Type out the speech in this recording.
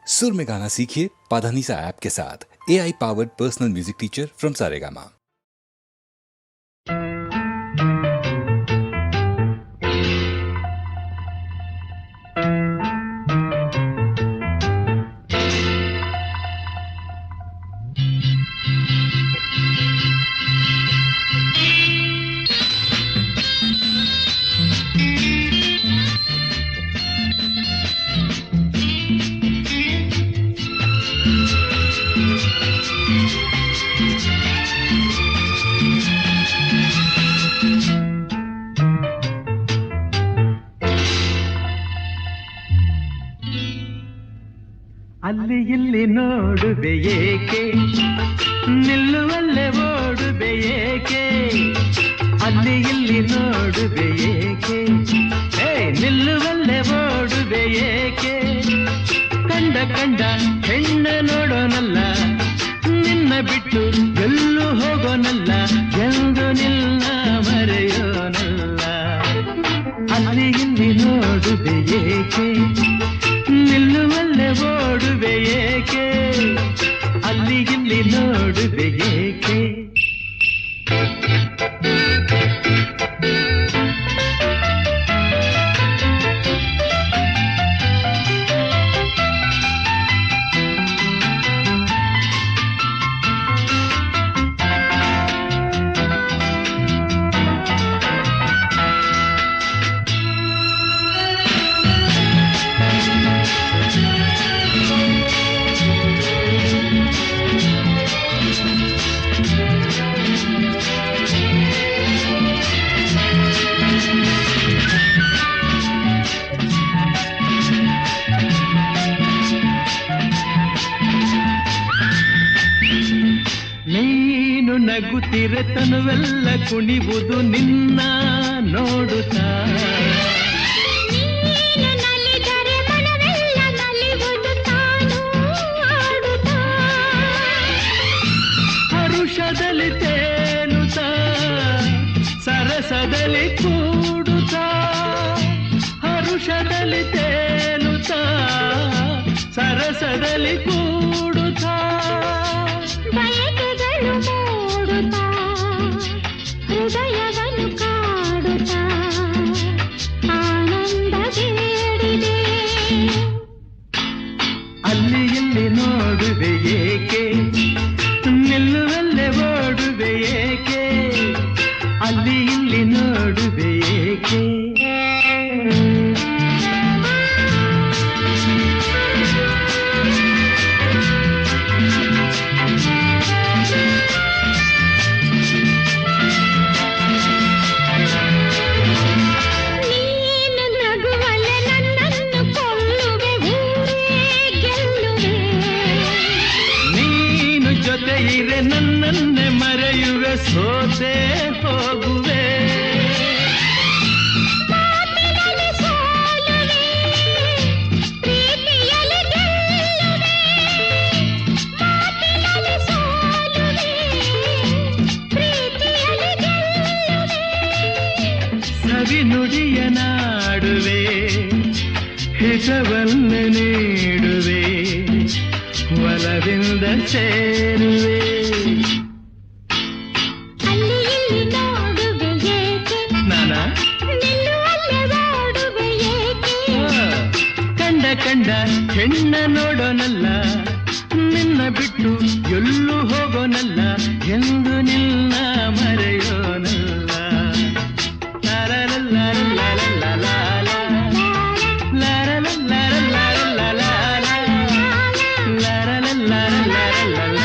सुर में गाना सीखिए पाधानीसा ऐप के साथ। AI powered personal music teacher from Saregama. ಅಲ್ಲಿ ಇಲ್ಲಿ ನೋಡುವೆ ಏಕೆ, ನಿಲ್ಲುವಲ್ಲೇ ಓಡುವೆ ಏಕೆ, ಅಲ್ಲಿ ಇಲ್ಲಿ ನೋಡುವೆ ಏಕೆ, ನಿಲ್ಲುವಲ್ಲೇ ಓಡುವೆ ಏಕೆ, ಕಂಡ ಕಂಡ ಹೆಣ್ಣ ನೋಡೋನಲ್ಲ, ನಿನ್ನ ಬಿಟ್ಟು ಎಲ್ಲೂ ಹೋಗೋನಲ್ಲ, ಎಂದು ನಿನ್ನ ಮರೆಯೋನಲ್ಲ. ಅಲ್ಲಿ ಇಲ್ಲಿ ನೋಡುವೆ ಏಕೆ, ನಿಲ್ಲುವಲ್ಲೇ ಓಡುವೆ ಏಕೆ, ಅಲ್ಲಿ ಇಲ್ಲಿ ನೋಡುವೆ ಏಕೆ. ನೀನು ನಗುತ್ತಿರೆ ತನುವೆಲ್ಲ ಕುಣಿವುದು ನಿನ್ನ ನೋಡುತ್ತಾ, ನೀನು ನಲಿದರೆ ಮನವೆಲ್ಲ ನಲಿವುದು ತಾನು ಆಡುತ್ತಾ, ಹರುಷದಲ್ಲಿ ತೇಲುತ್ತಾ, ಸರಸದಲ್ಲಿ ಕೂಡುತ್ತಾ, ಹರುಷದಲ್ಲಿ ತೇಲುತ್ತಾ, ಸರಸದಲ್ಲಿ ಕೂಡುತ್ತಾ, ಬಯಕೆಗಳು ಮೂಡುತ್ತಾ, ಹೃದಯವನ್ನು ಕಾಡುತ್ತಾ, ಆನಂದ ಬೇಡಿದೆ. ಅಲ್ಲಿ ಇಲ್ಲಿ ನೋಡುವೆ ಏಕೆ, ನಿಲ್ಲುವಲ್ಲೇ ಓಡುವೆ ಏಕೆ, ಅಲ್ಲಿ ಇಲ್ಲಿ ನೋಡುವೆ ಏಕೆ. ನೀನು ನಗುವಲ್ಲೇ ನನ್ನನ್ನು ಕೊಲ್ಲುವೆ, ಊರೇ ಗೆಲ್ಲುವೆ. ನೀನು ಜೊತೆ ಇರೆ ನನ್ನನ್ನೇ ಮರೆಯುವೆ, ಸೋತೆ ಹೋಗುವೆ. ಮಾತಿನಲ್ಲಿ ಸೋಲುವೆ, ಪ್ರೀತಿಯಲ್ಲಿ ಗೆಲ್ಲುವೆ. ಮಾತಿನಲ್ಲಿ ಸೋಲುವೆ, ಪ್ರೀತಿಯಲ್ಲಿ ಗೆಲ್ಲುವೆ. ಸವಿ ನುಡಿಯ ನಾಡುವೆ, ಹಿತವನ್ನು ನೀಡುವೆ, ಒಲವಿಂದ ಸೇರುವೆ. ಅಲ್ಲಿ ಇಲ್ಲಿ ನೋಡುವೆ ಏಕೆ, ನಾನಾ ನಿಲ್ಲುವಲ್ಲೇ ಓಡುವೆ ಏಕೆ, ಕಂಡ ಕಂಡ ಹೆಣ್ಣ ನೋಡೋನಲ್ಲ, ನಿನ್ನ ಬಿಟ್ಟು ಎಲ್ಲೂ ಹೋಗೋನಲ್ಲ, ಎಂದು ನಿನ್ನ ಮರೆಯೋನಲ್ಲ. ಲಾರಲಲ್ಲಾರಲ್ಲಾರಲ್ಲಾಲ, ಲಾರಲಲ್ಲಾರಲ್ಲಾರಲ್ಲಾಲ, ಲಾರಲಲ್ಲಾರಲ್ಲಾರಲ್ಲಾಲ.